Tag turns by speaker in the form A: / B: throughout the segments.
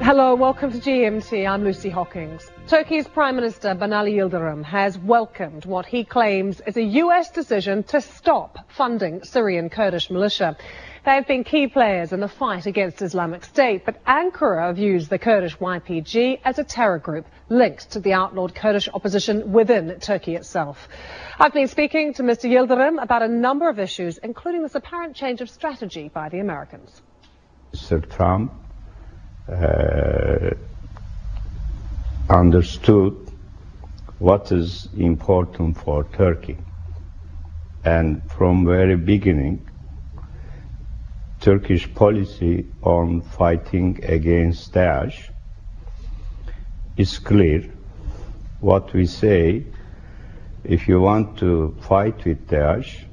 A: Hello, welcome to GMT. I'm Lucy Hawkins. Turkey's Prime Minister Binali Yildirim has welcomed what he claims is a US decision to stop funding Syrian Kurdish militia. They have been key players in the fight against Islamic State, but Ankara views the Kurdish YPG as a terror group linked to the outlawed Kurdish opposition within Turkey itself. I've been speaking to Mr. Yildirim about a number of issues, including this apparent change of strategy by the Americans.
B: Mr. Trump understood what is important for Turkey, and from very beginning Turkish policy on fighting against Daesh is clear. What we say, if you want to fight with Daesh,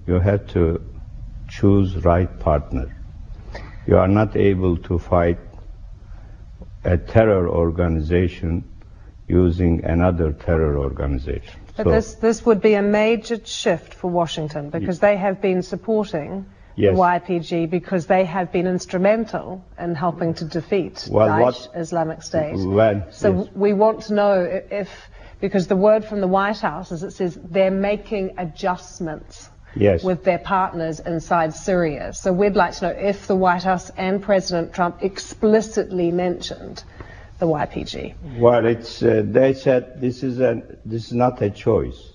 B: you have to choose right partner. You are not able to fight a terror organization using another terror organization.
A: But this would be a major shift for Washington, because they have been supporting the YPG because they have been instrumental in helping to defeat Daesh, Islamic State. We want to know if, because the word from the White House is, it says they're making adjustments with their partners inside Syria. So we'd like to know if the White House and President Trump explicitly mentioned the YPG.
B: Well, it's they said this is not a choice.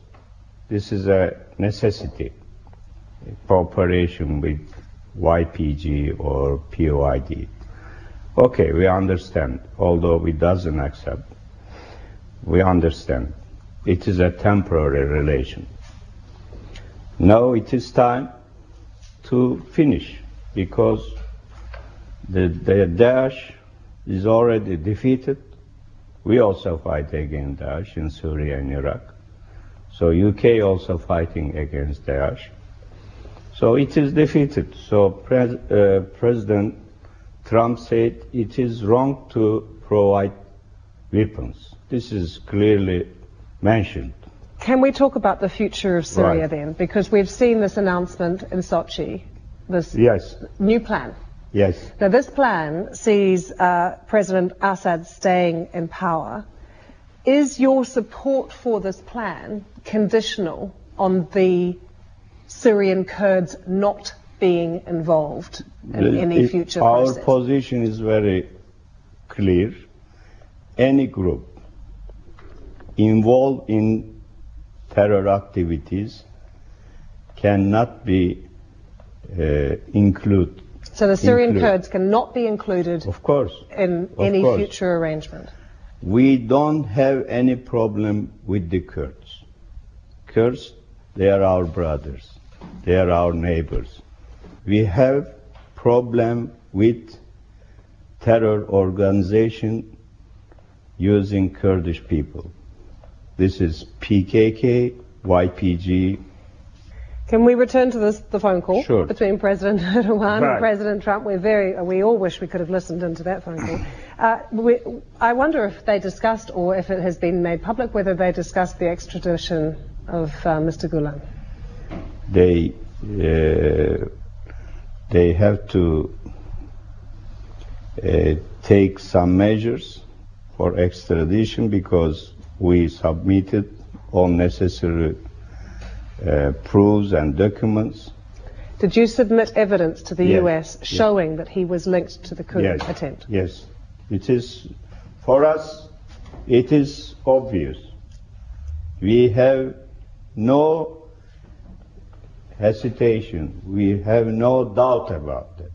B: This is a necessity. Cooperation with YPG or POID. Okay, we understand. Although we doesn't accept, we understand. It is a temporary relation. Now it is time to finish, because the Daesh is already defeated. We also fight against Daesh in Syria and Iraq. So UK also fighting against Daesh. So it is defeated. So President Trump said it is wrong to provide weapons. This is clearly mentioned.
A: Can we talk about the future of Syria then? Because we've seen this announcement in Sochi, this new plan.
B: Yes.
A: Now this plan sees President Assad staying in power. Is your support for this plan conditional on the Syrian Kurds not being involved in any future process?
B: Our position is very clear. Any group involved in terror activities cannot be included.
A: So the Syrian Kurds cannot be included,
B: of course,
A: in any future arrangement?
B: We don't have any problem with the Kurds. Kurds, they are our brothers. They are our neighbors. We have problem with terror organization using Kurdish people. This is PKK, YPG.
A: Can we return to the phone call between President Erdogan and President Trump? We all wish we could have listened into that phone call. I wonder if they discussed, or if it has been made public, whether they discussed the extradition of Mr. Gulen.
B: They have to take some measures for extradition, because we submitted all necessary proofs and documents.
A: Did you submit evidence to the US showing that he was linked to the coup attempt?
B: Yes. It is, for us, it is obvious. We have no hesitation. We have no doubt about that.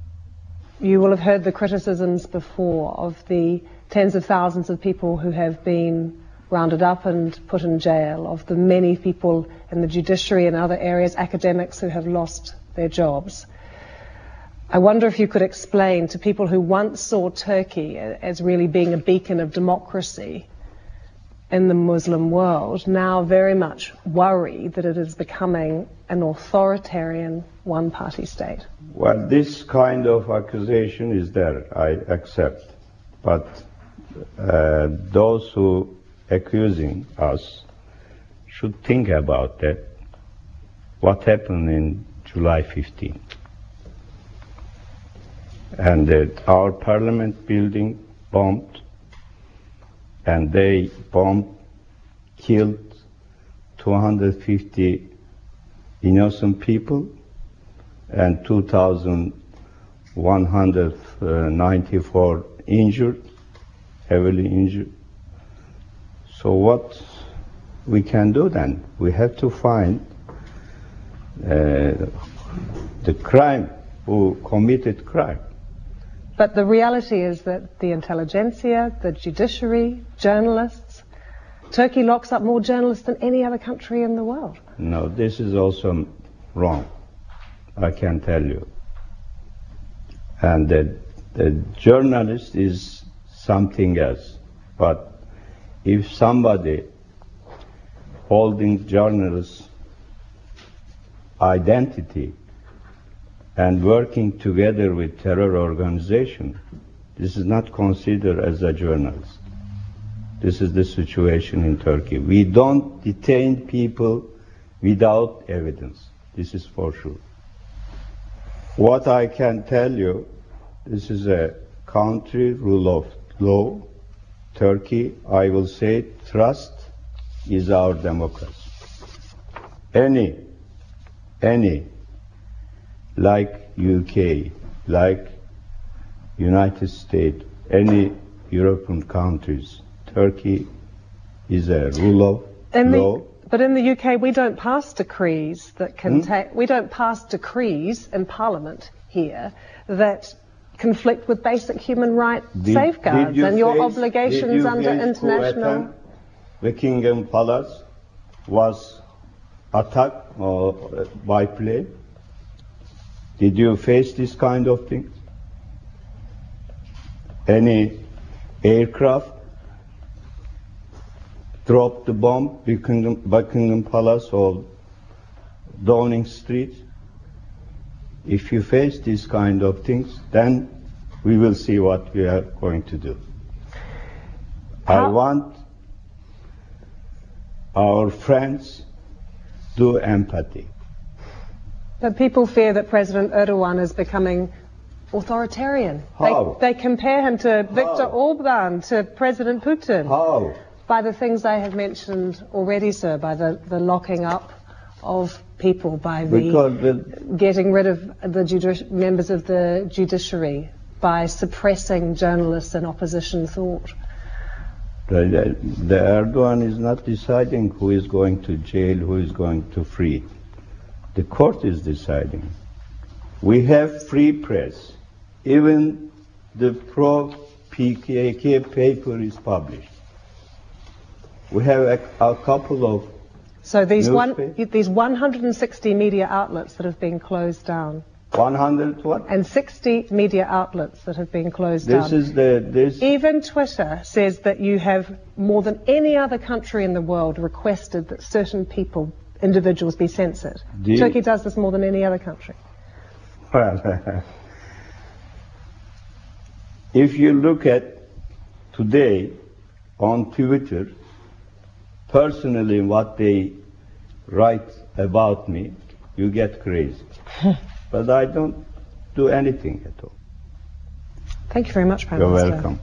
A: You will have heard the criticisms before of the tens of thousands of people who have been rounded up and put in jail, of the many people in the judiciary and other areas, academics who have lost their jobs. I wonder if you could explain to people who once saw Turkey as really being a beacon of democracy in the Muslim world, now very much worry that it is becoming an authoritarian one-party state.
B: Well, this kind of accusation is there, I accept. But those who accusing us should think about that, what happened in July 15th. And our parliament building bombed, and they bombed, killed 250 innocent people and 2,194 injured, heavily injured. So what we can do then? We have to find the crime, who committed crime.
A: But the reality is that the intelligentsia, the judiciary, journalists, Turkey locks up more journalists than any other country in the world.
B: No, this is also wrong, I can tell you. And the journalist is something else. But if somebody holding journalist identity and working together with terror organization, this is not considered as a journalist. This is the situation in Turkey. We don't detain people without evidence. This is for sure. What I can tell you, this is a country rule of law. Turkey, I will say, trust is our democracy. Any, like UK, like United States, any European countries, Turkey is a rule of law.
A: But in the UK, we don't pass decrees that contain. We don't pass decrees in Parliament here that conflict with basic human rights safeguards and your obligations under international.
B: Buckingham Palace was attacked by plane. Did you face this kind of thing? Any aircraft dropped the bomb, Buckingham Palace or Downing Street? If you face these kind of things, then we will see what we are going to do. I want our friends do empathy.
A: But people fear that President Erdogan is becoming authoritarian.
B: How?
A: They compare him to Viktor Orban, to President Putin.
B: How?
A: By the things I have mentioned already, sir, by the locking up of people, by getting rid of the members of the judiciary, by suppressing journalists and opposition thought.
B: The Erdogan is not deciding who is going to jail, who is going to free. The court is deciding. We have free press. Even the pro-PKK paper is published. We have a couple of
A: So these 160 media outlets that have been closed down.
B: 100 what?
A: And 60 media outlets that have been closed down.
B: This
A: Even Twitter says that you have, more than any other country in the world, requested that certain people, individuals, be censored. Turkey does this more than any other country.
B: Well, if you look at today on Twitter, personally what they write about me, you get crazy. But I don't do anything at all.
A: Thank you very much, Prime Minister.
B: You're welcome.